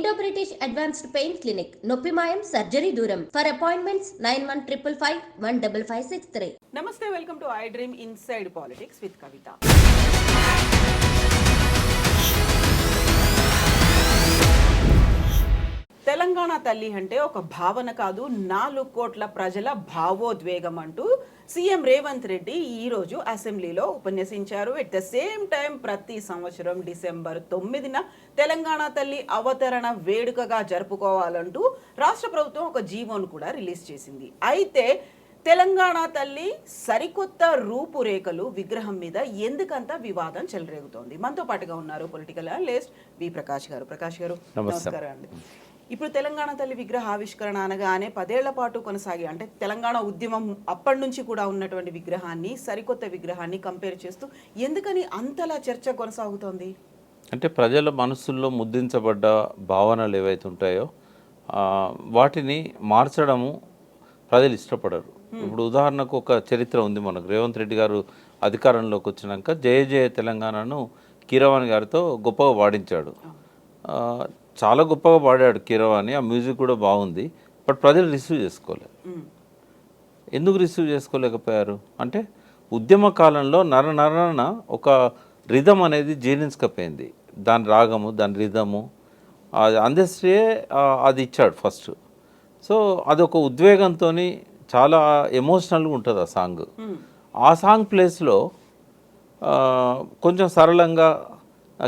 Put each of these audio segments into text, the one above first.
Indo British advanced pain clinic నొప్పిమాయం surgery దూరం for appointments 9155515563. నమస్తే, welcome to I dream inside politics with Kavitha. Telangana తల్లి అంటే ఒక భావన కాదు, 4 కోట్ల ప్రజల భావోద్వేగం అంటూ సీఎం రేవంత్ రెడ్డి ఈరోజు అసెంబ్లీలో ఉపన్యసించారు. ఎట్ ద సేమ్ టైం ప్రతి సంవత్సరం డిసెంబర్ 9న తెలంగాణ తల్లి అవతరణ వేడుకగా జరుపుకోవాలంటూ రాష్ట్ర ప్రభుత్వం ఒక జీవోను కూడా రిలీజ్ చేసింది. అయితే తెలంగాణ తల్లి సరికొత్త రూపురేఖలు విగ్రహం మీద ఎందుకంత వివాదం చెలరేగుతోంది. మనతో పాటుగా ఉన్నారు పొలిటికల్ అనలిస్ట్ వి ప్రకాష్ గారు. ప్రకాష్ గారు నమస్కారం అండి. ఇప్పుడు తెలంగాణ తల్లి విగ్రహ ఆవిష్కరణ అనగానే 10 ఏళ్ల పాటు కొనసాగి, అంటే తెలంగాణ ఉద్యమం అప్పటి నుంచి కూడా ఉన్నటువంటి విగ్రహాన్ని సరికొత్త విగ్రహాన్ని కంపేర్ చేస్తూ ఎందుకని అంతలా చర్చ కొనసాగుతోంది? అంటే ప్రజల మనసుల్లో ముద్రించబడ్డ భావనలు ఏవైతే ఉంటాయో వాటిని మార్చడము ప్రజలు ఇష్టపడరు. ఇప్పుడు ఉదాహరణకు ఒక చరిత్ర ఉంది మనకు. రేవంత్ రెడ్డి గారు అధికారంలోకి వచ్చినాక జయ జయ తెలంగాణను కీరవాణి గారితో గొప్పగా పాడించాడు. చాలా గొప్పగా పాడాడు కీరవాణి, ఆ మ్యూజిక్ కూడా బాగుంది. బట్ ప్రజలు రిసీవ్ చేసుకోలేదు. ఎందుకు రిసీవ్ చేసుకోలేకపోయారు అంటే ఉద్యమ కాలంలో నరనరన ఒక రిధం అనేది జీర్ణించకపోయింది. దాని రాగము, దాని రిధము అందశ్రీయే అది ఇచ్చాడు ఫస్ట్. సో అదొక ఉద్వేగంతో చాలా ఎమోషనల్గా ఉంటుంది ఆ సాంగ్. ఆ సాంగ్ ప్లేస్లో కొంచెం సరళంగా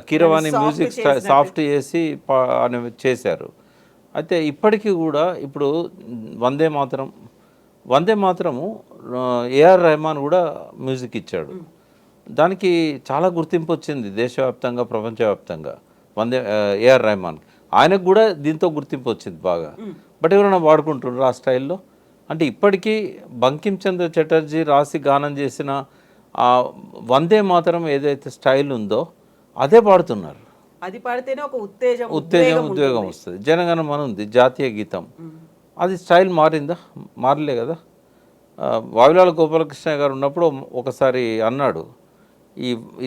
కీరవాణి మ్యూజిక్ సాఫ్ట్ చేసి చేశారు. అయితే ఇప్పటికీ కూడా ఇప్పుడు వందే మాతరము ఏఆర్ రెహమాన్ కూడా మ్యూజిక్ ఇచ్చాడు. దానికి చాలా గుర్తింపు వచ్చింది దేశవ్యాప్తంగా, ప్రపంచవ్యాప్తంగా. ఏఆర్ రెహమాన్ ఆయనకు కూడా దీంతో గుర్తింపు వచ్చింది బాగా. బట్ ఎవరైనా వాడుకుంటున్నారు ఆ స్టైల్లో? అంటే ఇప్పటికీ బంకిం చంద్ర చటర్జీ రాసి గానం చేసిన ఆ వందే మాతరం ఏదైతే స్టైల్ ఉందో అదే పాడుతున్నారు. అది పాడితేనే ఒక ఉద్వేగం వస్తుంది. జనగణమన ఉంది, జాతీయ గీతం. అది స్టైల్ మారిందా? మారలే కదా. వావిలాల గోపాలకృష్ణ గారు ఉన్నప్పుడు ఒకసారి అన్నాడు,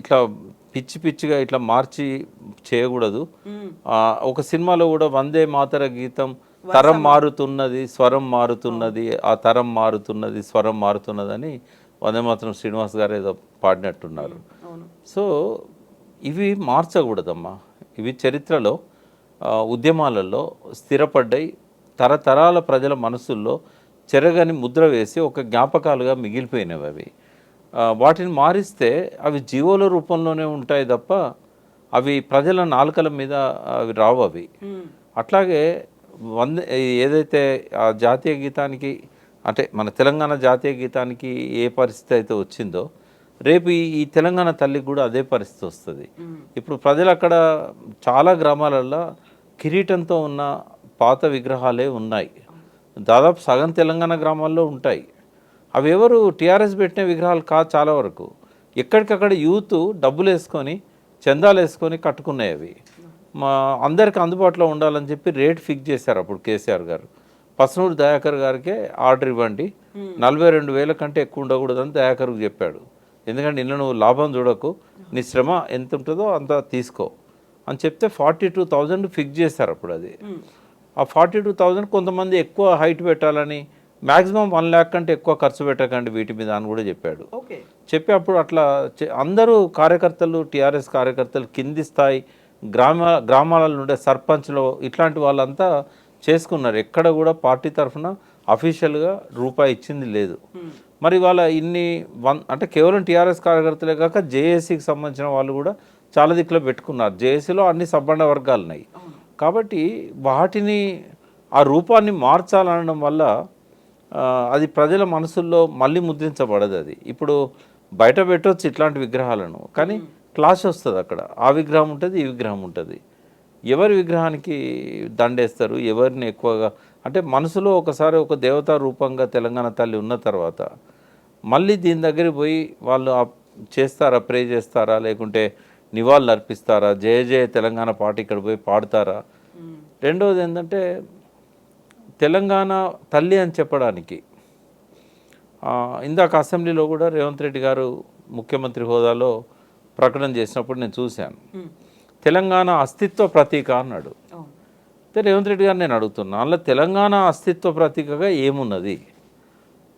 ఇట్లా పిచ్చిగా ఇట్లా మార్చి చేయకూడదు. ఒక సినిమాలో కూడా వందే మాతర గీతం తరం మారుతున్నది, స్వరం మారుతున్నది, ఆ తరం మారుతున్నది, స్వరం మారుతున్నది అని వందే మాతరం శ్రీనివాస్ గారు ఏదో పాడినట్టున్నారు. సో ఇవి మార్చకూడదమ్మా. ఇవి చరిత్రలో ఉద్యమాలలో స్థిరపడ్డాయి, తరతరాల ప్రజల మనసుల్లో చెరగని ముద్ర వేసి ఒక జ్ఞాపకాలుగా మిగిలిపోయినవి. అవి వాటిని మారిస్తే అవి జీవోల రూపంలోనే ఉంటాయి తప్ప అవి ప్రజల నాలుకల మీద అవి రావు. అవి అట్లాగే ఏదైతే ఆ జాతీయ గీతానికి, అంటే మన తెలంగాణ జాతీయ గీతానికి ఏ పరిస్థితి అయితే వచ్చిందో రేపు ఈ తెలంగాణ తల్లికి కూడా అదే పరిస్థితి వస్తుంది. ఇప్పుడు ప్రజలు అక్కడ చాలా గ్రామాలలో కిరీటంతో ఉన్న పాత విగ్రహాలే ఉన్నాయి. దాదాపు సగం తెలంగాణ గ్రామాల్లో ఉంటాయి. అవి ఎవరు టీఆర్ఎస్ పెట్టిన విగ్రహాలు కాదు. చాలా వరకు ఎక్కడికక్కడ యూత్ డబ్బులు వేసుకొని, చందాలు వేసుకొని కట్టుకున్నాయి. అవి అందరికి అందుబాటులో ఉండాలని చెప్పి రేట్ ఫిక్స్ చేశారు అప్పుడు కేసీఆర్ గారు. పసనూరు దయాకర్ గారికే ఆర్డర్ ఇవ్వండి, 42,000 కంటే ఎక్కువ ఉండకూడదని దయాకర్కు చెప్పాడు. ఎందుకంటే ఇంట్లో నువ్వు లాభం చూడకు, నీ శ్రమ ఎంత ఉంటుందో అంత తీసుకో అని చెప్తే 42,000 ఫిక్స్ చేశారు అప్పుడు. అది ఆ 42,000 కొంతమంది ఎక్కువ హైట్ పెట్టాలని, మ్యాక్సిమం 1 lakh కంటే ఎక్కువ ఖర్చు పెట్టకండి వీటి మీద అని కూడా చెప్పాడు. చెప్పి అప్పుడు అట్లా అందరూ కార్యకర్తలు, టీఆర్ఎస్ కార్యకర్తలు, కింది స్థాయి గ్రామాల నుండే సర్పంచ్లు, ఇట్లాంటి వాళ్ళంతా చేసుకున్నారు. ఎక్కడ కూడా పార్టీ తరఫున అఫీషియల్గా రూపాయి ఇచ్చింది లేదు. మరి వాళ్ళ అంటే కేవలం టీఆర్ఎస్ కార్యకర్తలే కాక జేఏసీకి సంబంధించిన వాళ్ళు కూడా చాలా దిక్కులో పెట్టుకున్నారు. జేఏసీలో అన్ని సబ్బండ వర్గాలు ఉన్నాయి కాబట్టి వాటిని ఆ రూపాన్ని మార్చాలనడం వల్ల అది ప్రజల మనసుల్లో మళ్ళీ ముద్రించబడదు. అది ఇప్పుడు బయట పెట్టవచ్చు ఇట్లాంటి విగ్రహాలను, కానీ క్లాష్ వస్తుంది అక్కడ. ఆ విగ్రహం ఉంటుంది, ఈ విగ్రహం ఉంటుంది. ఎవరి విగ్రహానికి దండేస్తారు, ఎవరిని ఎక్కువగా, అంటే మనసులో ఒకసారి ఒక దేవతా రూపంగా తెలంగాణ తల్లి ఉన్న తర్వాత మళ్ళీ దీని దగ్గరికి పోయి వాళ్ళు చేస్తారా, ప్రే చేస్తారా, లేకుంటే నివాళులు అర్పిస్తారా, జయ జయ తెలంగాణ పాట ఇక్కడ పోయి పాడతారా? రెండవది ఏంటంటే తెలంగాణ తల్లి అని చెప్పడానికి ఇందాక అసెంబ్లీలో కూడా రేవంత్ రెడ్డి గారు ముఖ్యమంత్రి హోదాలో ప్రకటన చేసినప్పుడు నేను చూశాను. తెలంగాణ అస్తిత్వ ప్రతీక అన్నాడు. రేవంత్ రెడ్డి గారు నేను అడుగుతున్నా, అందులో తెలంగాణ అస్తిత్వ ప్రతీకగా ఏమున్నది?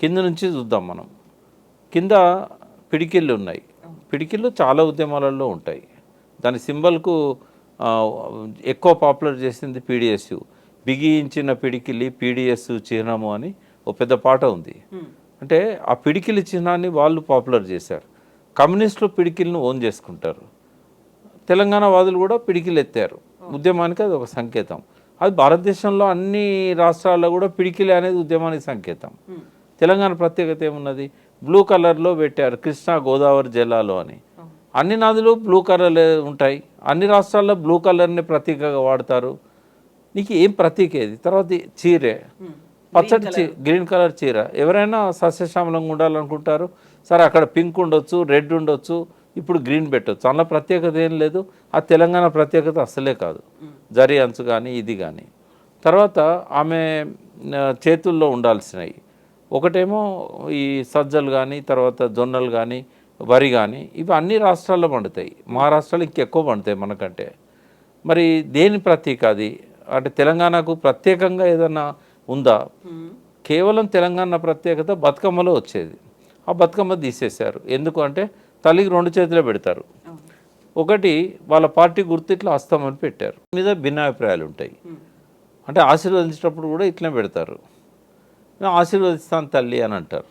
కింద నుంచి చూద్దాం మనం. కింద పిడికిళ్ళు ఉన్నాయి. పిడికిళ్ళు చాలా ఉద్యమాలలో ఉంటాయి. దాని సింబల్కు ఎక్కువ పాపులర్ చేసింది పీడిఎస్యు. బిగించిన పిడికిలి పీడిఎస్ చిహ్నము అని ఒక పెద్ద పాట ఉంది. అంటే ఆ పిడికిలి చిహ్నాన్ని వాళ్ళు పాపులర్ చేశారు. కమ్యూనిస్టులు పిడికిల్ని ఓన్ చేసుకుంటారు. తెలంగాణ వాదులు కూడా పిడికిలు ఎత్తారు. ఉద్యమానికి అది ఒక సంకేతం. అది భారతదేశంలో అన్ని రాష్ట్రాల్లో కూడా పిడికిలి అనేది ఉద్యమానికి సంకేతం. తెలంగాణ ప్రత్యేకత ఏమున్నది? బ్లూ కలర్లో పెట్టారు, కృష్ణా గోదావరి జిల్లాలో అని. అన్ని నదులు బ్లూ కలర్ ఉంటాయి. అన్ని రాష్ట్రాల్లో బ్లూ కలర్ని ప్రతీకగా వాడతారు. నీకు ఏం ప్రతీక ఏది? తర్వాత చీరే, పచ్చడి గ్రీన్ కలర్ చీర. ఎవరైనా సస్యశ్యామలంగా ఉండాలనుకుంటారు. సరే, అక్కడ పింక్ ఉండొచ్చు, రెడ్ ఉండొచ్చు, ఇప్పుడు గ్రీన్ పెట్టవచ్చు. అందులో ప్రత్యేకత ఏం లేదు. ఆ తెలంగాణ ప్రత్యేకత అసలే కాదు. జరీ అంచు కానీ ఇది కానీ. తర్వాత ఆమె చేతుల్లో ఉండాల్సినవి ఒకటేమో ఈ సజ్జలు కానీ, తర్వాత జొన్నలు కానీ, వరి కానీ, ఇవి అన్ని రాష్ట్రాల్లో పండుతాయి. మహారాష్ట్రలో ఇంకెక్కువ పండుతాయి మనకంటే. మరి దేని ప్రతీక అది? అంటే తెలంగాణకు ప్రత్యేకంగా ఏదన్నా ఉందా? కేవలం తెలంగాణ ప్రత్యేకత బతుకమ్మలో వచ్చేది. ఆ బతుకమ్మ తీసేశారు. ఎందుకు అంటే తల్లికి 2 చేతులే పెడతారు. ఒకటి వాళ్ళ పార్టీ గుర్తు ఇట్లా హస్తమని పెట్టారు. మీద భిన్నాభిప్రాయాలు ఉంటాయి. అంటే ఆశీర్వదించేటప్పుడు కూడా ఇట్లనే పెడతారు. ఆశీర్వదిస్తాను తల్లి అని అంటారు.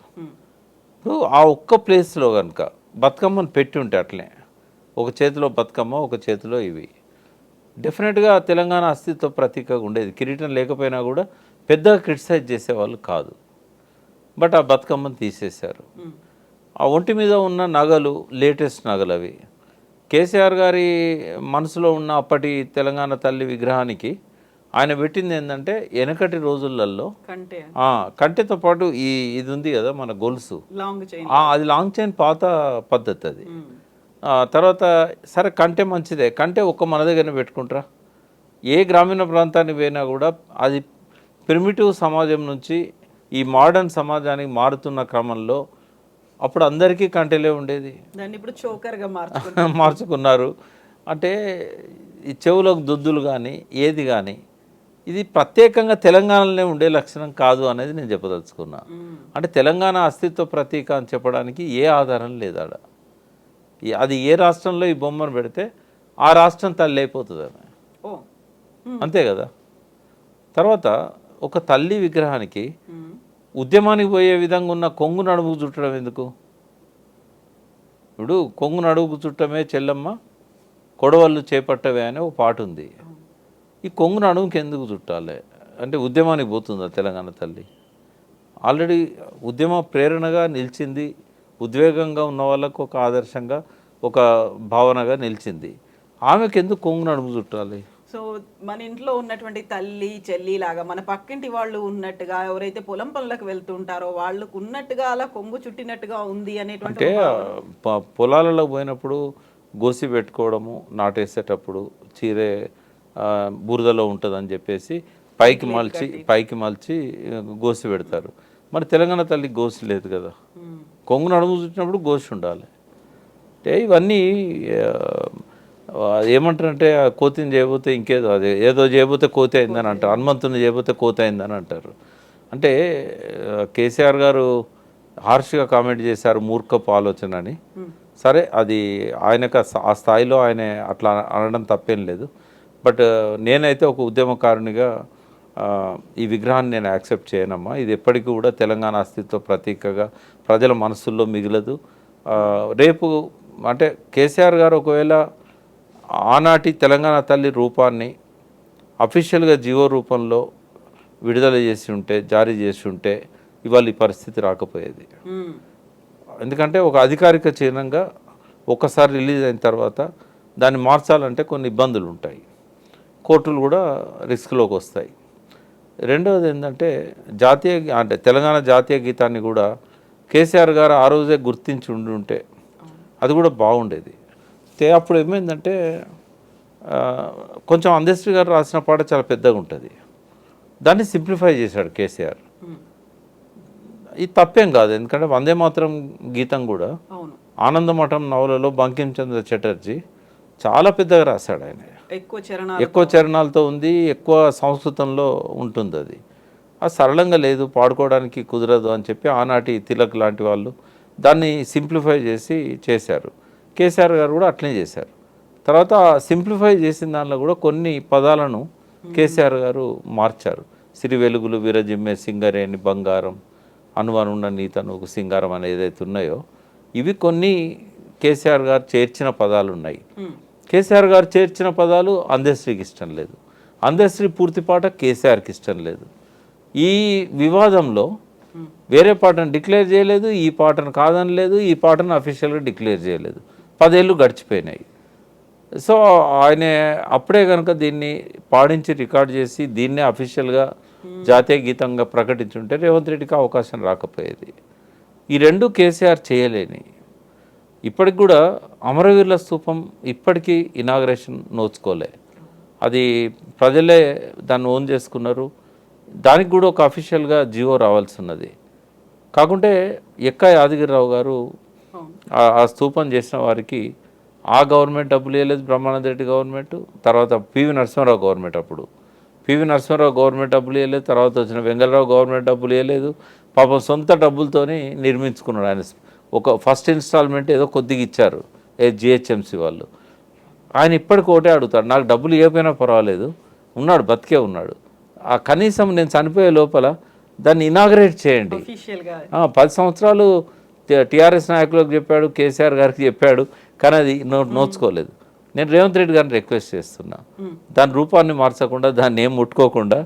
ఇప్పుడు ఆ ఒక్క ప్లేస్లో కనుక బతుకమ్మను పెట్టి ఉంటే అట్లే, ఒక చేతిలో బతుకమ్మ, ఒక చేతిలో ఇవి, డెఫినెట్గా తెలంగాణ అస్తిత్వ ప్రతీకగా ఉండేది. కిరీటం లేకపోయినా కూడా పెద్దగా క్రిటిసైజ్ చేసేవాళ్ళు కాదు. బట్ ఆ బతుకమ్మను తీసేశారు. ఆ ఒంటి మీద ఉన్న నగలు లేటెస్ట్ నగలు అవి. కేసీఆర్ గారి మనసులో ఉన్న అప్పటి తెలంగాణ తల్లి విగ్రహానికి ఆయన పెట్టింది ఏంటంటే వెనకటి రోజులలో కంటెతో పాటు ఇది ఉంది కదా మన గొలుసు, అది లాంగ్ చైన్ పాత పద్ధతి అది. తర్వాత సరే కంటె మంచిదే, కంటె ఒక్క మన దగ్గరనే పెట్టుకుంటారా? ఏ గ్రామీణ ప్రాంతానికి పోయినా కూడా అది ప్రిమిటివ్ సమాజం నుంచి ఈ మోడర్న్ సమాజానికి మారుతున్న క్రమంలో అప్పుడు అందరికీ కంటెలే ఉండేది. దాన్ని ఇప్పుడు చోకర్గా మార్చుకున్నారు. అంటే ఈ చెవులకు దుద్దులు కానీ ఏది కానీ ఇది ప్రత్యేకంగా తెలంగాణలోనే ఉండే లక్షణం కాదు అనేది నేను చెప్పదలుచుకున్నా. అంటే తెలంగాణ అస్తిత్వ ప్రతీక అని చెప్పడానికి ఏ ఆధారం లేదాడ. అది ఏ రాష్ట్రంలో ఈ బొమ్మను పెడితే ఆ రాష్ట్రం తల్లి అయిపోతుంది ఆమె, అంతే కదా. తర్వాత ఒక తల్లి విగ్రహానికి ఉద్యమానికి పోయే విధంగా ఉన్న కొంగు నడుముకు చుట్టడం ఎందుకు? ఇప్పుడు కొంగు నడుముకు చుట్టమే చెల్లమ్మ కొడవళ్ళు చేపట్టవే అనే ఒక పాట ఉంది. ఈ కొంగు నడుముకి ఎందుకు చుట్టాలి? అంటే ఉద్యమానికి పోతుందా తెలంగాణ తల్లి? ఆల్రెడీ ఉద్యమ ప్రేరణగా నిలిచింది, ఉద్వేగంగా ఉన్న వాళ్ళకు ఒక ఆదర్శంగా, ఒక భావనగా నిలిచింది. ఆమెకు ఎందుకు కొంగు నడుము చుట్టాలి? సో మన ఇంట్లో ఉన్నటువంటి తల్లి చెల్లి లాగా మన పక్కింటి వాళ్ళు ఉన్నట్టుగా, ఎవరైతే పొలం పనులకు వెళ్తుంటారో వాళ్ళకు ఉన్నట్టుగా అలా కొంగు చుట్టినట్టుగా ఉంది అనేటువంటి. అంటే పొలాలలో పోయినప్పుడు గోసి పెట్టుకోవడము, నాటేసేటప్పుడు చీరే బురదలో ఉంటుందని చెప్పేసి పైకి మలిచి గోసి పెడతారు. మరి తెలంగాణ తల్లికి గోసి లేదు కదా. కొంగు నడుము చుట్టినప్పుడు గోసి ఉండాలి. అంటే ఇవన్నీ ఏమంటారంటే కోతిని చేయబోతే ఇంకేదో, అదే ఏదో చేయబోతే కోతి అయిందని అంటారు, హనుమంతుని చేయబోతే కోతి అయిందని అంటారు. అంటే కేసీఆర్ గారు హార్ష్గా కామెంట్ చేశారు, మూర్ఖపు ఆలోచన అని. సరే, అది ఆయనకు ఆ స్థాయిలో ఆయన అట్లా అనడం తప్పేం లేదు. బట్ నేనైతే ఒక ఉద్యమకారునిగా ఈ విగ్రహాన్ని నేను యాక్సెప్ట్ చేయనమ్మా. ఇది ఎప్పటికీ కూడా తెలంగాణ అస్తిత్వ ప్రతీకగా ప్రజల మనసుల్లో మిగలదు. రేపు అంటే కేసీఆర్ గారు ఒకవేళ ఆనాటి తెలంగాణ తల్లి రూపాన్ని అఫీషియల్గా జీవో రూపంలో విడుదల చేసి ఉంటే, జారీ చేసి ఉంటే ఇవాళ ఈ పరిస్థితి రాకపోయేది. ఎందుకంటే ఒక అధికారిక చిహ్నంగా ఒక్కసారి రిలీజ్ అయిన తర్వాత దాన్ని మార్చాలంటే కొన్ని ఇబ్బందులు ఉంటాయి, కోర్టులు కూడా రిస్క్లోకి వస్తాయి. రెండవది ఏంటంటే అంటే తెలంగాణ జాతీయ గీతాన్ని కూడా కేసీఆర్ గారు ఆ రోజే గుర్తించి ఉంటే అది కూడా బాగుండేది. అప్పుడు ఏమైందంటే కొంచెం అందశ్రీ గారు రాసిన పాట చాలా పెద్దగా ఉంటుంది, దాన్ని సింప్లిఫై చేశాడు కేసీఆర్. ఇది తప్పేం కాదు, ఎందుకంటే వందే మాత్రం గీతం కూడా ఆనందమఠం నవలలో బంకించంద్ర చటర్జీ చాలా పెద్దగా రాశాడు ఆయన. ఎక్కువ చరణాలతో ఉంది, ఎక్కువ సంస్కృతంలో ఉంటుంది. అది సరళంగా లేదు, పాడుకోవడానికి కుదరదు అని చెప్పి ఆనాటి తిలక్ లాంటి వాళ్ళు దాన్ని సింప్లిఫై చేసి చేశారు. కేసీఆర్ గారు కూడా అట్లనే చేశారు. తర్వాత సింప్లిఫై చేసిన దానిలో కూడా కొన్ని పదాలను కేసీఆర్ గారు మార్చారు. సిరి వెలుగులు విరజిమ్మే సింగరేణి బంగారం అనువనున్న నీతను సింగారం అనేది ఏదైతే ఉన్నాయో ఇవి కొన్ని కేసీఆర్ గారు చేర్చిన పదాలు ఉన్నాయి. కేసీఆర్ గారు చేర్చిన పదాలు అందశ్రీకి ఇష్టం లేదు, అందశ్రీ పూర్తి పాట కేసీఆర్కి ఇష్టం లేదు. ఈ వివాదంలో వేరే పాటను డిక్లేర్ చేయలేదు, ఈ పాటను కాదనలేదు, ఈ పాటను అఫీషియల్గా డిక్లేర్ చేయలేదు. 10 ఏళ్ళు గడిచిపోయినాయి. సో ఆయన అప్పుడే కనుక దీన్ని పాడించి రికార్డ్ చేసి దీన్నే అఫీషియల్గా జాతీయ గీతంగా ప్రకటించుంటే రేవంత్ రెడ్డికి అవకాశం రాకపోయేది. ఈ రెండు కేసీఆర్ చేయలేని. ఇప్పటికి కూడా అమరవీరుల స్తూపం ఇప్పటికీ ఇనాగ్రేషన్ నోచుకోలే, అది ప్రజలే దాన్ని ఓన్ చేసుకున్నారు. దానికి కూడా ఒక అఫీషియల్గా జీవో రావాల్సి ఉన్నది. కాకుంటే ఎక్కా యాదగిరిరావు గారు ఆ స్తూపం చేసిన వారికి ఆ గవర్నమెంట్ డబ్బులు ఇవ్వలేదు, బ్రహ్మానంద రెడ్డి గవర్నమెంట్, తర్వాత పివి నరసింహారావు గవర్నమెంట్. అప్పుడు పివి నరసింహారావు గవర్నమెంట్ డబ్బులు ఇవ్వలేదు, తర్వాత వచ్చిన వెంగళరావు గవర్నమెంట్ డబ్బులు ఇవ్వలేదు. పాపం సొంత డబ్బులతోని నిర్మించుకున్నాడు ఆయన. ఒక ఫస్ట్ ఇన్స్టాల్మెంట్ ఏదో కొద్దిగా ఇచ్చారు జిహెచ్ఎంసీ వాళ్ళు. ఆయన ఇప్పటికి ఒకటే అడుగుతాడు, నాకు డబ్బులు ఇవ్వకపోయినా పర్వాలేదు, ఉన్నాడు, బతికే ఉన్నాడు, ఆ కనీసం నేను చనిపోయే లోపల దాన్ని ఇనాగ్రేట్ చేయండి. 10 సంవత్సరాలు టీఆర్ఎస్ నాయకులకు చెప్పాడు, కేసీఆర్ గారికి చెప్పాడు, కానీ అది నోచుకోలేదు. నేను రేవంత్ రెడ్డి గారిని రిక్వెస్ట్ చేస్తున్నా, దాని రూపాన్ని మార్చకుండా, దాన్ని ఏం ముట్టుకోకుండా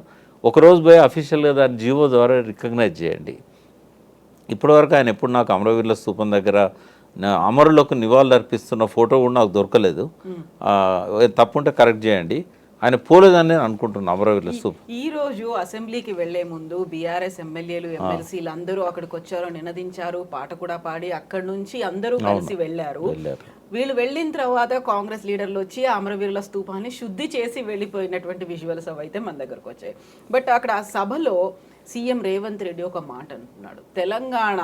ఒకరోజు పోయి అఫీషియల్గా దాన్ని జీవో ద్వారా రికగ్నైజ్ చేయండి. ఇప్పటివరకు ఆయన ఎప్పుడు నాకు అమరవీరుల స్తూపం దగ్గర అమరులకు నివాళులు అర్పిస్తున్న ఫోటో కూడా నాకు దొరకలేదు. తప్పుంటే కరెక్ట్ చేయండి. ఆయన పోలేదని నేను అనుకుంటున్నాను అమరవీరుల స్తూపం. ఈ రోజు అసెంబ్లీకి వెళ్లే ముందు బీఆర్ఎస్ ఎమ్మెల్యేలు ఎమ్మెల్సీలు అందరూ అక్కడికి వచ్చారు, నినదించారు, పాట కూడా పాడి అక్కడి నుంచి అందరూ కలిసి వెళ్ళారు. వీళ్ళు వెళ్ళిన తర్వాత కాంగ్రెస్ లీడర్లు వచ్చి అమరవీరుల స్తూపాన్ని శుద్ధి చేసి వెళ్ళిపోయినటువంటి విజువల్స్ అవైతే మన దగ్గరకు వచ్చాయి. బట్ అక్కడ ఆ సభలో సీఎం రేవంత్ రెడ్డి ఒక మాట అంటున్నాడు, తెలంగాణ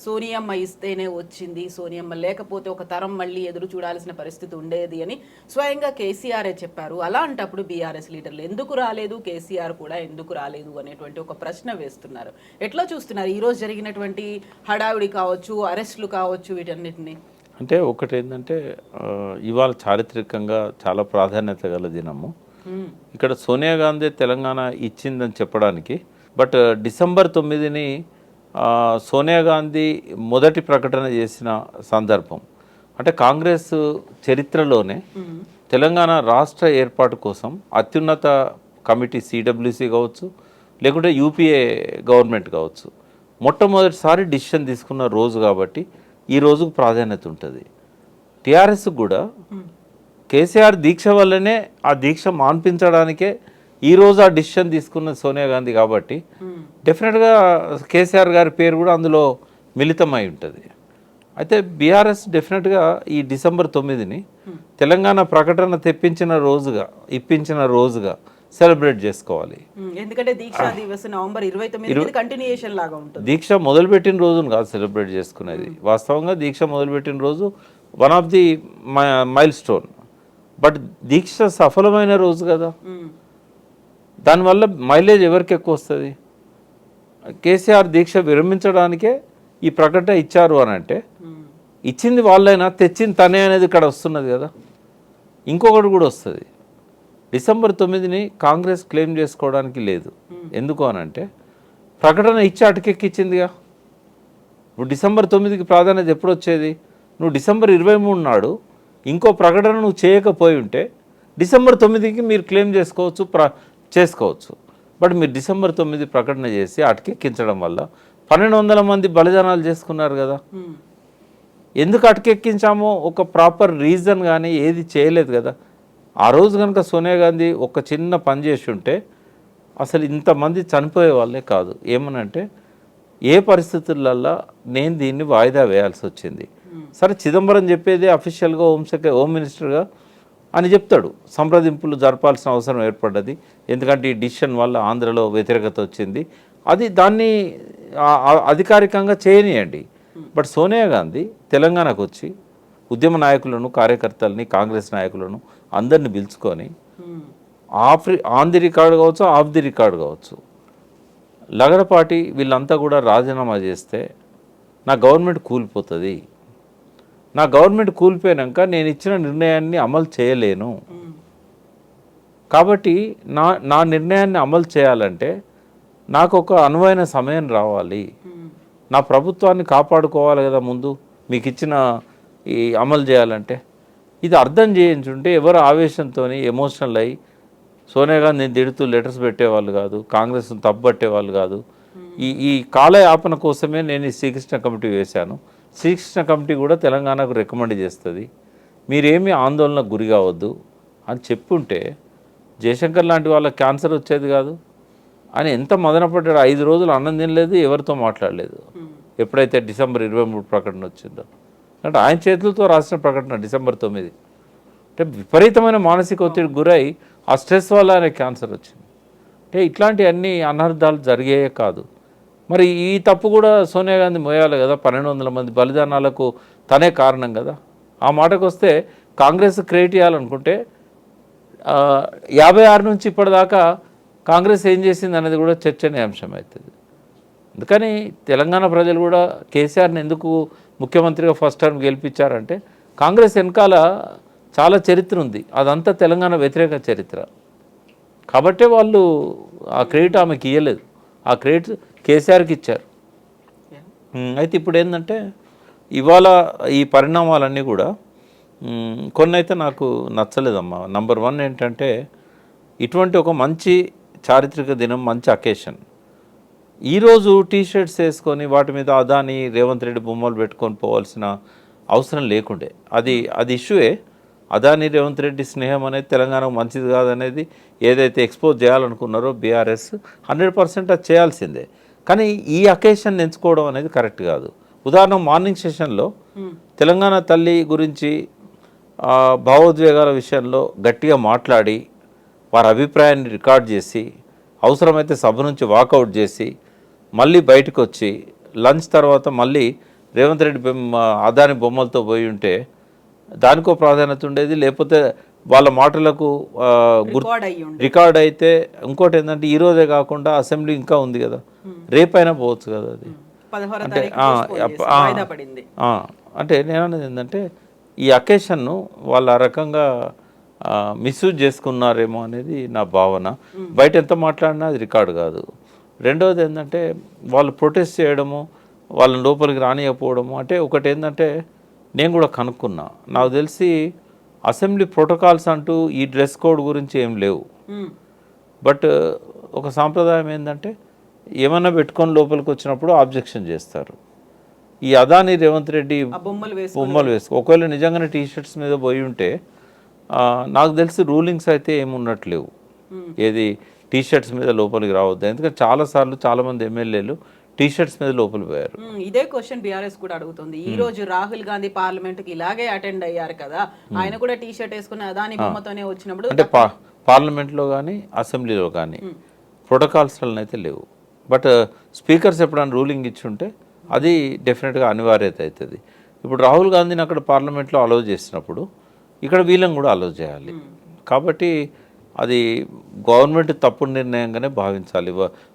సోనియమ్మ ఇస్తేనే వచ్చింది, సోనియమ్మ లేకపోతే ఒక తరం మళ్ళీ ఎదురు చూడాల్సిన పరిస్థితి ఉండేది అని స్వయంగా కేసీఆరే చెప్పారు. అలాంటప్పుడు బీఆర్ఎస్ లీడర్లు ఎందుకు రాలేదు, కేసీఆర్ కూడా ఎందుకు రాలేదు అనేటువంటి ఒక ప్రశ్న వేస్తున్నారు. ఎట్లా చూస్తున్నారు ఈరోజు జరిగినటువంటి హడావిడి కావచ్చు, అరెస్టులు కావచ్చు, వీటన్నిటిని? అంటే ఒకటి ఏంటంటే ఇవాళ చారిత్రకంగా చాలా ప్రాధాన్యత గల దినము. ఇక్కడ సోనియా గాంధీ తెలంగాణ ఇచ్చిందని చెప్పడానికి, బట్ డిసెంబర్ 9ని సోనియా గాంధీ మొదటి ప్రకటన చేసిన సందర్భం. అంటే కాంగ్రెస్ చరిత్రలోనే తెలంగాణ రాష్ట్ర ఏర్పాటు కోసం అత్యున్నత కమిటీ సిడబ్ల్యూసి కావచ్చు, లేకుంటే యూపీఏ గవర్నమెంట్ కావచ్చు, మొట్టమొదటిసారి డిసిషన్ తీసుకున్న రోజు కాబట్టి ఈ రోజుకు ప్రాధాన్యత ఉంటుంది. టీఆర్ఎస్ కూడా కేసీఆర్ దీక్ష వల్లనే ఆ దీక్ష మాన్పించడానికే ఈరోజు ఆ డిసిషన్ తీసుకున్న సోనియా గాంధీ కాబట్టి డెఫినెట్గా కేసీఆర్ గారి పేరు కూడా అందులో మిళితమై ఉంటుంది. అయితే బీఆర్ఎస్ డెఫినెట్గా ఈ డిసెంబర్ 9ని తెలంగాణ ప్రకటన ఇప్పించిన రోజుగా సెలబ్రేట్ చేసుకోవాలి. ఎందుకంటే దీక్షా దివస్ నవంబర్ 29 కంటిన్యూయేషన్ లాగా ఉంటుంది. దీక్ష మొదలుపెట్టిన రోజును కాదు సెలబ్రేట్ చేసుకునేది. వాస్తవంగా దీక్ష మొదలుపెట్టిన రోజు one of the milestone, but దీక్ష సఫలమైన రోజు కదా. దానివల్ల మైలేజ్ ఎవరికి ఎక్కువ వస్తుంది? కేసీఆర్ దీక్ష విరమించడానికే ఈ ప్రకటన ఇచ్చారు అని అంటే ఇచ్చింది వాళ్ళైనా తెచ్చింది తనే అనేది ఇక్కడ వస్తున్నది కదా. ఇంకొకటి కూడా వస్తుంది, డిసెంబర్ 9ని కాంగ్రెస్ క్లెయిమ్ చేసుకోవడానికి లేదు. ఎందుకు అనంటే ప్రకటన ఇచ్చి అటకెక్కిచ్చిందిగా. ఇప్పుడు డిసెంబర్ 9కి ప్రాధాన్యత ఎప్పుడు వచ్చేది? నువ్వు డిసెంబర్ 23 నాడు ఇంకో ప్రకటన నువ్వు చేయకపోయి ఉంటే డిసెంబర్ 9కి మీరు క్లెయిమ్ చేసుకోవచ్చు. బట్ మీరు డిసెంబర్ 9 ప్రకటన చేసి అటకెక్కించడం వల్ల 1200 మంది బలిదానాలు చేసుకున్నారు కదా. ఎందుకు అటకెక్కించామో ఒక ప్రాపర్ రీజన్ కానీ ఏది చేయలేదు కదా. ఆ రోజు కనుక సోనియా గాంధీ ఒక చిన్న పని చేసి ఉంటే అసలు ఇంతమంది చనిపోయే వాళ్ళే కాదు. ఏమనంటే ఏ పరిస్థితులల్లో నేను దీన్ని వాయిదా వేయాల్సి వచ్చింది. సరే చిదంబరం చెప్పేది అఫీషియల్గా హోమ్ మినిస్టర్గా అని చెప్తాడు, సంప్రదింపులు జరపాల్సిన అవసరం ఏర్పడ్డది, ఎందుకంటే ఈ డిసిషన్ వల్ల ఆంధ్రలో వ్యతిరేకత వచ్చింది, అది దాన్ని అధికారికంగా చేయనియండి. బట్ సోనియా గాంధీ తెలంగాణకు వచ్చి ఉద్యమ నాయకులను, కార్యకర్తలని, కాంగ్రెస్ నాయకులను అందరిని పిలుచుకొని ఆన్ ది రికార్డు కావచ్చు, ఆఫ్ ది రికార్డు కావచ్చు, లగడపాటి వీళ్ళంతా కూడా రాజీనామా చేస్తే నా గవర్నమెంట్ కూలిపోతుంది, నా గవర్నమెంట్ కూలిపోయాక నేను ఇచ్చిన నిర్ణయాన్ని అమలు చేయలేను, కాబట్టి నా నిర్ణయాన్ని అమలు చేయాలంటే నాకు ఒక అనువైన సమయం రావాలి, నా ప్రభుత్వాన్ని కాపాడుకోవాలి కదా ముందు మీకు ఇచ్చిన ఈ అమలు చేయాలంటే. ఇది అర్థం చేయించుంటే ఎవరు ఆవేశంతో ఎమోషనల్ అయ్యి సోనియా గాంధీని తిడుతూ లెటర్స్ పెట్టేవాళ్ళు కాదు, కాంగ్రెస్ను తప్పుపట్టేవాళ్ళు కాదు. ఈ కాలయాపన కోసమే నేను ఈ శ్రీకృష్ణ కమిటీ వేశాను. శ్రీకృష్ణ కమిటీ కూడా తెలంగాణకు రికమెండ్ చేస్తుంది, మీరేమీ ఆందోళనకు గురి కావద్దు అని చెప్పుంటే జయశంకర్ లాంటి వాళ్ళకి క్యాన్సర్ వచ్చేది కాదు. అని ఎంత మదనపడ్డాడు, 5 రోజులు అన్నం తినలేదు, ఎవరితో మాట్లాడలేదు. ఎప్పుడైతే డిసెంబర్ 23 ప్రకటన వచ్చిందో, అంటే ఆయన చేతులతో రాసిన ప్రకటన డిసెంబర్ 9. అంటే విపరీతమైన మానసిక ఒత్తిడికి గురై ఆ స్ట్రెస్ వల్ల ఆయన క్యాన్సర్ వచ్చింది. అంటే ఇట్లాంటివన్నీ అనర్థాలు జరిగాయే కాదు. మరి ఈ తప్పు కూడా సోనియా గాంధీ మోయాలి కదా, 1200 మంది బలిదానాలకు తనే కారణం కదా. ఆ మాటకు వస్తే కాంగ్రెస్ క్రియేట్ చేయాలనుకుంటే 56 నుంచి ఇప్పటిదాకా కాంగ్రెస్ ఏం చేసింది అనేది కూడా చర్చనీయాంశం అవుతుంది. అందుకని తెలంగాణ ప్రజలు కూడా కేసీఆర్ని ఎందుకు ముఖ్యమంత్రిగా ఫస్ట్ టర్మ్ గెలిపించారంటే కాంగ్రెస్ వెనకాల చాలా చరిత్ర ఉంది, అదంతా తెలంగాణ వ్యతిరేక చరిత్ర కాబట్టే వాళ్ళు ఆ క్రెడిట్ ఆమెకి ఇవ్వలేదు, ఆ క్రెడిట్ కేసీఆర్కి ఇచ్చారు. అయితే ఇప్పుడు ఏంటంటే ఇవాళ ఈ పరిణామాలన్నీ కూడా కొన్ని అయితే నాకు నచ్చలేదమ్మా. నంబర్ 1 ఏంటంటే ఇటువంటి ఒక మంచి చారిత్రక దినం, మంచి అకేషన్, ఈరోజు టీషర్ట్స్ వేసుకొని వాటి మీద అదాని రేవంత్ రెడ్డి బొమ్మలు పెట్టుకొని పోవాల్సిన అవసరం లేకుండే. అది ఇష్యూయే. అదాని రేవంత్ రెడ్డి స్నేహం అనేది తెలంగాణకు మంచిది కాదనేది ఏదైతే ఎక్స్పోజ్ చేయాలనుకున్నారో బీఆర్ఎస్ 100% అది చేయాల్సిందే. కానీ ఈ అకేషన్ ఎంచుకోవడం అనేది కరెక్ట్ కాదు. ఉదాహరణ మార్నింగ్ సెషన్లో తెలంగాణ తల్లి గురించి భావోద్వేగాల విషయంలో గట్టిగా మాట్లాడి వారి అభిప్రాయాన్ని రికార్డ్ చేసి అవసరమైతే సభ నుంచి వాకౌట్ చేసి మళ్ళీ బయటకు వచ్చి లంచ్ తర్వాత మళ్ళీ రేవంత్ రెడ్డి అదాని బొమ్మలతో పోయి ఉంటే దానికో ప్రాధాన్యత ఉండేది. లేకపోతే వాళ్ళ మాటలకు రికార్డ్ అయితే ఇంకోటి ఏంటంటే ఈరోజే కాకుండా అసెంబ్లీ ఇంకా ఉంది కదా, రేపైనా పోవచ్చు కదా. అది అంటే నేను అనేది ఏంటంటే ఈ అకేషన్ను వాళ్ళు ఆ రకంగా మిస్యూజ్ చేసుకున్నారేమో అనేది నా భావన. బయట ఎంత మాట్లాడినా అది రికార్డు కాదు. రెండవది ఏంటంటే వాళ్ళు ప్రొటెస్ట్ చేయడము, వాళ్ళని లోపలికి రానియకపోవడము. అంటే ఒకటి ఏంటంటే నేను కూడా కనుక్కున్నా, నాకు తెలిసి అసెంబ్లీ ప్రోటోకాల్స్ అంటూ ఈ డ్రెస్ కోడ్ గురించి ఏం లేవు. బట్ ఒక సాంప్రదాయం ఏంటంటే ఏమన్నా పెట్టుకొని లోపలికి వచ్చినప్పుడు ఆబ్జెక్షన్ చేస్తారు. ఈ అదాని రేవంత్ రెడ్డి బొమ్మలు వేసుకో, ఒకవేళ నిజంగానే టీషర్ట్స్ మీద పోయి ఉంటే నాకు తెలిసి రూలింగ్స్ అయితే ఏమున్నట్లేవు, ఏది టీషర్ట్స్ మీద లోపలికి రావద్దు. ఎందుకంటే చాలాసార్లు చాలామంది ఎమ్మెల్యేలు టీషర్ట్స్ మీద లోపలి పోయారు. ఇదే క్వశ్చన్ బీఆర్ఎస్ కూడా అడుగుతుంది. ఈ రోజు రాహుల్ గాంధీ పార్లమెంట్ కి ఇలాగే అటెండ్ అయ్యారు కదా, ఆయన కూడా టీషర్ట్ వేసుకుని అదాని బొమ్మతోనే వచ్చినప్పుడు అంటే పార్లమెంట్లో కానీ అసెంబ్లీలో కానీ ప్రోటోకాల్స్ అయితే లేవు. బట్ స్పీకర్స్ ఎప్పుడైనా రూలింగ్ ఇచ్చుంటే అది డెఫినెట్గా అనివార్యత అవుతుంది. ఇప్పుడు రాహుల్ గాంధీని అక్కడ పార్లమెంట్లో అలౌ చేసినప్పుడు ఇక్కడ వీళ్ళని కూడా అలౌ చేయాలి. కాబట్టి అది గవర్నమెంట్ తప్పుడు నిర్ణయంగానే భావించాలి.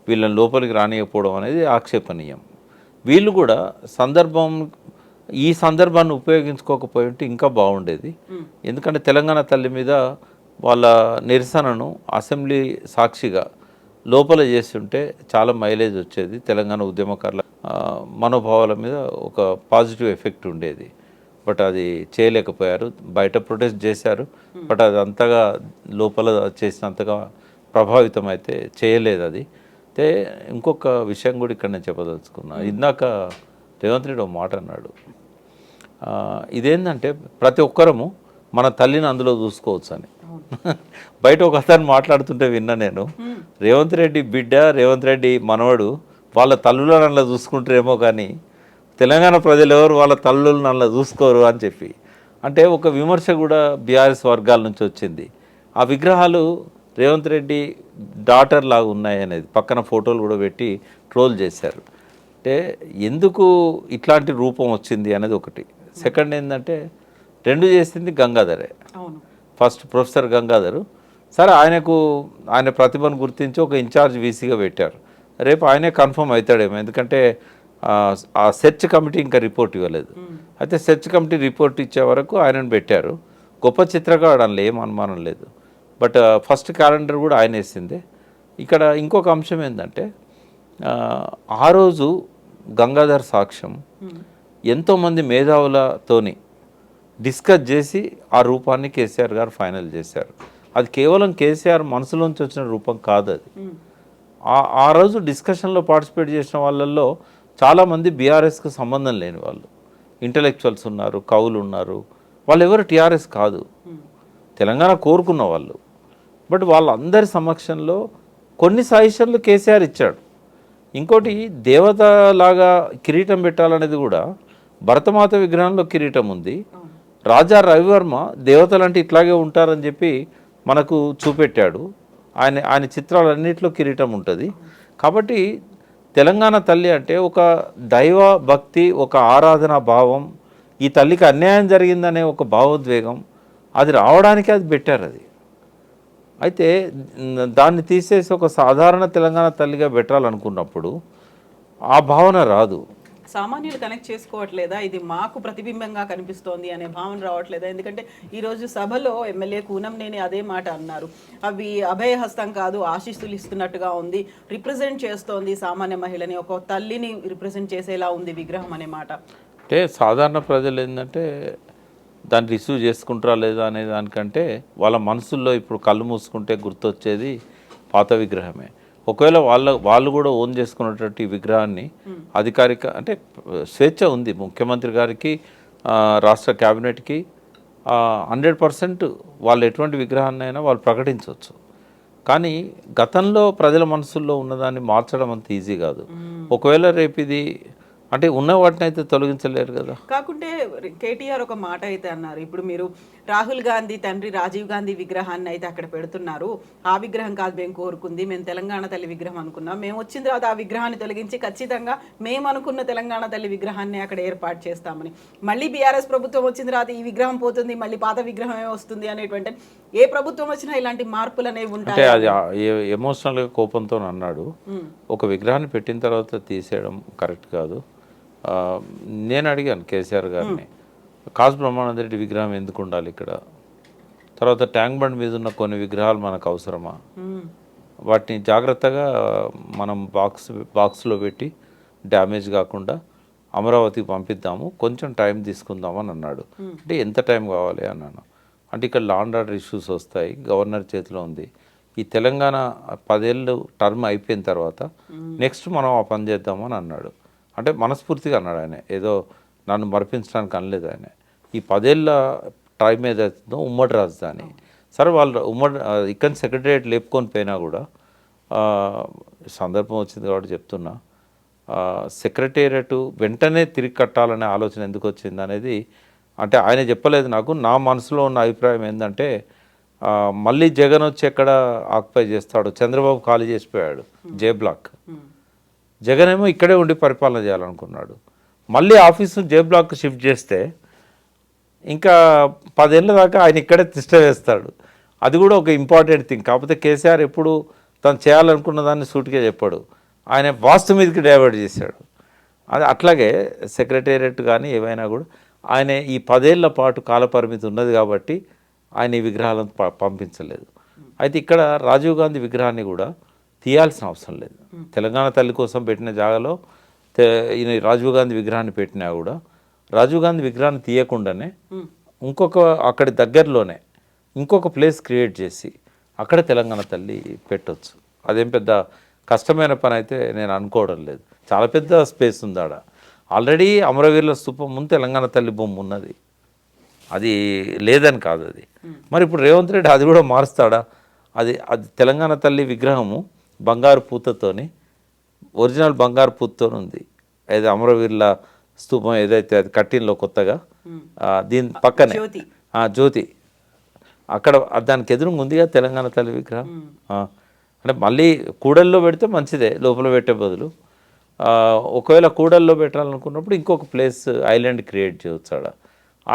వీళ్ళని లోపలికి రానియకపోవడం అనేది ఆక్షేపణీయం. వీళ్ళు కూడా ఈ సందర్భాన్ని ఉపయోగించుకోకపోయి ఉంటే ఇంకా బాగుండేది. ఎందుకంటే తెలంగాణ తల్లి మీద వాళ్ళ నిరసనను అసెంబ్లీ సాక్షిగా లోపల చేస్తుంటే చాలా మైలేజ్ వచ్చేది, తెలంగాణ ఉద్యమకారుల మనోభావాల మీద ఒక పాజిటివ్ ఎఫెక్ట్ ఉండేది. బట్ అది చేయలేకపోయారు. బయట ప్రొటెస్ట్ చేశారు, బట్ అది అంతగా లోపల చేసినంతగా ప్రభావితం అయితే చేయలేదు. అది అయితే ఇంకొక విషయం కూడా ఇక్కడ నేను చెప్పదలుచుకున్నా. ఇందాక రేవంత్ రెడ్డి ఒక మాట అన్నాడు, ఇదేంటంటే ప్రతి ఒక్కరము మన తల్లిని అందులో చూసుకోవచ్చు అని. బయట ఒక అతను మాట్లాడుతుంటే విన్నా నేను, రేవంత్ రెడ్డి బిడ్డ, రేవంత్ రెడ్డి మనవడు వాళ్ళ తల్లులను అందులో చూసుకుంటారేమో కానీ తెలంగాణ ప్రజలు ఎవరు వాళ్ళ తల్లులను అందులో చూసుకోరు అని చెప్పి. అంటే ఒక విమర్శ కూడా బీఆర్ఎస్ వర్గాల నుంచి వచ్చింది. ఆ విగ్రహాలు రేవంత్ రెడ్డి డాటర్ లాగా ఉన్నాయి అనేది పక్కన ఫోటోలు కూడా పెట్టి ట్రోల్ చేశారు. అంటే ఎందుకు ఇట్లాంటి రూపం వచ్చింది అనేది ఒకటి. సెకండ్ ఏంటంటే రెండు చేసింది గంగాధరే. అవును. First professor Gangadhar. సరే, ఆయన ప్రతిభను గుర్తించి ఒక ఇన్ఛార్జ్ వీసీగా పెట్టారు. రేపు ఆయనే కన్ఫర్మ్ అవుతాడేమో, ఎందుకంటే ఆ సెర్చ్ కమిటీ ఇంకా రిపోర్ట్ ఇవ్వలేదు. అయితే సెర్చ్ కమిటీ రిపోర్ట్ ఇచ్చే వరకు ఆయనను పెట్టారు. గొప్ప చిత్రకారుడు, అందులో ఏం అనుమానం లేదు. బట్ ఫస్ట్ క్యాలెండర్ కూడా ఆయన వేసిందే. ఇక్కడ ఇంకొక అంశం ఏంటంటే, ఆ రోజు గంగాధర్ సాక్ష్యం ఎంతోమంది మేధావులతోని డిస్కస్ చేసి ఆ రూపాన్ని కేసీఆర్ గారు ఫైనల్ చేశారు. అది కేవలం కేసీఆర్ మనసులోంచి వచ్చిన రూపం కాదు అది. ఆ రోజు డిస్కషన్లో పార్టిసిపేట్ చేసిన వాళ్ళల్లో చాలామంది బీఆర్ఎస్కి సంబంధం లేని వాళ్ళు, ఇంటలెక్చువల్స్ ఉన్నారు, కవులు ఉన్నారు. వాళ్ళు ఎవరు టీఆర్ఎస్ కాదు, తెలంగాణ కోరుకున్న వాళ్ళు. బట్ వాళ్ళందరి సమక్షంలో కొన్ని సజెషన్లు కేసీఆర్ ఇచ్చాడు. ఇంకోటి, దేవతలాగా కిరీటం పెట్టాలనేది కూడా భరతమాత విగ్రహంలో కిరీటం ఉంది. రాజా రవివర్మ దేవతలంటే ఇట్లాగే ఉంటారని చెప్పి మనకు చూపెట్టాడు. ఆయన చిత్రాలన్నింటిలో కిరీటం ఉంటుంది. కాబట్టి తెలంగాణ తల్లి అంటే ఒక దైవ భక్తి, ఒక ఆరాధనా భావం, ఈ తల్లికి అన్యాయం జరిగిందనే ఒక భావోద్వేగం, అది రావడానికి అది పెట్టారు. అది అయితే దాన్ని తీసేసి ఒక సాధారణ తెలంగాణ తల్లిగా పెట్టాలనుకున్నప్పుడు ఆ భావన రాదు. సామాన్యులు కనెక్ట్ చేసుకోవట్లేదా, ఇది మాకు ప్రతిబింబంగా కనిపిస్తోంది అనే భావన రావట్లేదా? ఎందుకంటే ఈరోజు సభలో ఎమ్మెల్యే కూనంనేని అదే మాట అన్నారు. అవి అభయహస్తం కాదు, ఆశీస్సులు ఇస్తున్నట్టుగా ఉంది, రిప్రజెంట్ చేస్తోంది సామాన్య మహిళని, ఒక తల్లిని రిప్రజెంట్ చేసేలా ఉంది విగ్రహం అనే మాట. అంటే సాధారణ ప్రజలు ఏంటంటే దాన్ని రిసీవ్ చేసుకుంటారా లేదా అనే దానికంటే వాళ్ళ మనసుల్లో ఇప్పుడు కళ్ళు మూసుకుంటే గుర్తొచ్చేది పాత విగ్రహమే. ఒకవేళ వాళ్ళు కూడా ఓన్ చేసుకున్నటువంటి విగ్రహాన్ని అధికారిక అంటే స్వేచ్ఛ ఉంది ముఖ్యమంత్రి గారికి, రాష్ట్ర క్యాబినెట్కి 100% వాళ్ళు ఎటువంటి విగ్రహాన్ని అయినా వాళ్ళు ప్రకటించవచ్చు. కానీ గతంలో ప్రజల మనసుల్లో ఉన్నదాన్ని మార్చడం అంత ఈజీ కాదు. ఒకవేళ రేపు ఇది అంటే ఉన్న వాటిని అయితే తొలగించలేరు కదా. కాకుంటే కేటీఆర్ ఒక మాట అయితే అన్నారు, ఇప్పుడు మీరు రాహుల్ గాంధీ తండ్రి రాజీవ్ గాంధీ విగ్రహాన్ని అయితే అక్కడ పెడుతున్నారు, ఆ విగ్రహం కాదు మేము కోరుకుంది, మేము తెలంగాణ తల్లి విగ్రహం అనుకున్నాం, మేము వచ్చిన తర్వాత ఆ విగ్రహాన్ని తొలగించి ఖచ్చితంగా మేము అనుకున్న తెలంగాణ తల్లి విగ్రహాన్ని అక్కడ ఏర్పాటు చేస్తామని. మళ్ళీ బీఆర్ఎస్ ప్రభుత్వం వచ్చిన తర్వాత ఈ విగ్రహం పోతుంది, మళ్ళీ పాత విగ్రహమే వస్తుంది అనేటువంటి, ఏ ప్రభుత్వం వచ్చినా ఇలాంటి మార్పులు అనేవి ఉంటాయి. అంటే అది ఎమోషనల్గా కోపంతో అన్నాడు. ఒక విగ్రహాన్ని పెట్టిన తర్వాత తీసేయడం కరెక్ట్ కాదు. నేను అడిగాను కేసీఆర్ గారిని, కాసు బ్రహ్మానంద రెడ్డి విగ్రహం ఎందుకు ఉండాలి ఇక్కడ, తర్వాత ట్యాంక్ బండ్ మీద ఉన్న కొన్ని విగ్రహాలు మనకు అవసరమా, వాటిని జాగ్రత్తగా మనం బాక్స్లో పెట్టి డ్యామేజ్ కాకుండా అమరావతికి పంపిద్దాము, కొంచెం టైం తీసుకుందామని అన్నాడు. అంటే ఎంత టైం కావాలి అన్నాను. అంటే ఇక్కడ లా అండ్ ఆర్డర్ ఇష్యూస్ వస్తాయి, గవర్నర్ చేతిలో ఉంది, ఈ తెలంగాణ 10 ఏళ్ళు టర్మ్ అయిపోయిన తర్వాత నెక్స్ట్ మనం ఆ పని చేద్దామని అన్నాడు. అంటే మనస్ఫూర్తిగా అన్నాడు ఆయన, ఏదో నన్ను మరిపించడానికి అనలేదు ఆయన. ఈ 10 ఏళ్ళ టైం ఏదైతుందో ఉమ్మడి రాజధాని, సరే వాళ్ళు ఇక్కడ సెక్రటరియట్ లేపుకొని పోయినా కూడా సందర్భం వచ్చింది కాబట్టి చెప్తున్నా, సెక్రటేరియట్ వెంటనే తిరిగి కట్టాలనే ఆలోచన ఎందుకు వచ్చింది అనేది అంటే ఆయన చెప్పలేదు నాకు. నా మనసులో ఉన్న అభిప్రాయం ఏంటంటే, మళ్ళీ జగన్ వచ్చి ఎక్కడ ఆక్యుపై చేస్తాడు, చంద్రబాబు ఖాళీ చేసిపోయాడు జే బ్లాక్, జగన్ ఏమో ఇక్కడే ఉండి పరిపాలన చేయాలనుకున్నాడు. మళ్ళీ ఆఫీసు జే బ్లాక్ షిఫ్ట్ చేస్తే ఇంకా 10 ఏళ్ళ దాకా ఆయన ఇక్కడే తిష్ట వేస్తాడు. అది కూడా ఒక ఇంపార్టెంట్ థింగ్. కాకపోతే కేసీఆర్ ఎప్పుడు తను చేయాలనుకున్న దాన్ని సూటిగా చెప్పాడు, ఆయన వాస్తు మీదకి డైవర్ట్ చేశాడు. అది అట్లాగే సెక్రటేరియట్ కానీ ఏవైనా కూడా ఆయన ఈ 10 ఏళ్ల పాటు కాలపరిమితి ఉన్నది కాబట్టి ఆయన ఈ విగ్రహాలను పంపించలేదు. అయితే ఇక్కడ రాజీవ్ గాంధీ విగ్రహాన్ని కూడా తీయాల్సిన అవసరం లేదు. తెలంగాణ తల్లి కోసం పెట్టిన జాగాలో ఈయన రాజీవ్ గాంధీ విగ్రహాన్ని పెట్టినా కూడా రాజీవ్ గాంధీ విగ్రహాన్ని తీయకుండానే ఇంకొక అక్కడి దగ్గరలోనే ఇంకొక ప్లేస్ క్రియేట్ చేసి అక్కడ తెలంగాణ తల్లి పెట్టవచ్చు. అదేం పెద్ద కష్టమైన పని అయితే నేను అనుకోవడం లేదు. చాలా పెద్ద స్పేస్ ఉంది ఆడ. ఆల్రెడీ అమరవీరుల స్తూపం ముందు తెలంగాణ తల్లి బొమ్మ ఉన్నది, అది లేదని కాదు అది. మరి ఇప్పుడు రేవంత్ రెడ్డి అది కూడా మారుస్తాడా? అది తెలంగాణ తల్లి విగ్రహము బంగారు పూతతోని, ఒరిజినల్ బంగారు పూతతో ఉంది. ఏదో అమరవీరుల స్తూపం ఏదైతే అది కట్టిన్లో కొత్తగా దీని పక్కనే జ్యోతి అక్కడ దానికి ఎదురుగా ఉందిగా తెలంగాణ తల్లి విగ్రహం. అంటే మళ్ళీ కూడల్లో పెడితే మంచిదే, లోపల పెట్టే బదులు. ఒకవేళ కూడల్లో పెట్టాలనుకున్నప్పుడు ఇంకొక ప్లేస్ ఐలాండ్ క్రియేట్ చేయవచ్చు ఆడ.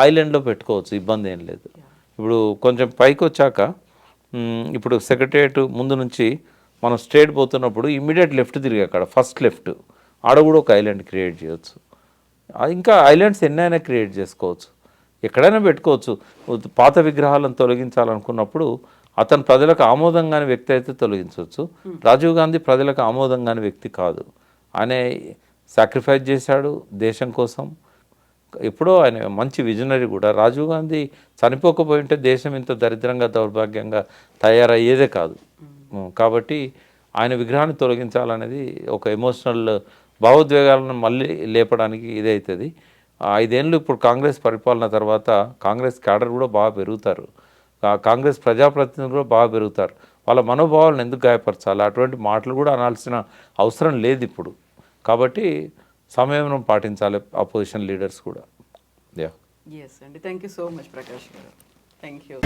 ఐలాండ్లో పెట్టుకోవచ్చు, ఇబ్బంది ఏం లేదు. ఇప్పుడు కొంచెం పైకి వచ్చాక ఇప్పుడు సెక్రటరియట్ ముందు నుంచి మనం స్ట్రేట్ పోతున్నప్పుడు ఇమ్మీడియట్ లెఫ్ట్ తిరిగి అక్కడ ఫస్ట్ లెఫ్ట్ ఆడ కూడా ఒక ఐలాండ్ క్రియేట్ చేయొచ్చు. ఇంకా ఐలాండ్స్ ఎన్నైనా క్రియేట్ చేసుకోవచ్చు, ఎక్కడైనా పెట్టుకోవచ్చు. పాత విగ్రహాలను తొలగించాలనుకున్నప్పుడు అతను ప్రజలకు ఆమోదం కాని వ్యక్తి అయితే తొలగించవచ్చు. రాజీవ్ గాంధీ ప్రజలకు ఆమోదం కాని వ్యక్తి కాదు. ఆయన సాక్రిఫైస్ చేశాడు దేశం కోసం. ఎప్పుడో ఆయన మంచి విజనరీ కూడా. రాజీవ్ గాంధీ చనిపోకపోయి ఉంటే దేశం ఇంత దరిద్రంగా దౌర్భాగ్యంగా తయారయ్యేదే కాదు. కాబట్టి ఆయన విగ్రహాన్ని తొలగించాలనేది ఒక ఎమోషనల్ భావోద్వేగాలను మళ్ళీ లేపడానికి ఇదవుతుంది. 5 ఏళ్ళు ఇప్పుడు కాంగ్రెస్ పరిపాలన తర్వాత కాంగ్రెస్ క్యాడర్ కూడా బాగా పెరుగుతారు, కాంగ్రెస్ ప్రజాప్రతినిధులు కూడా బాగా పెరుగుతారు. వాళ్ళ మనోభావాలను ఎందుకు గాయపరచాలి? అటువంటి మాటలు కూడా అనాల్సిన అవసరం లేదు ఇప్పుడు. కాబట్టి సంయమనం పాటించాలి అపోజిషన్ లీడర్స్ కూడా. ఎస్ అండి, thank you so much Prakash garu. Thank you.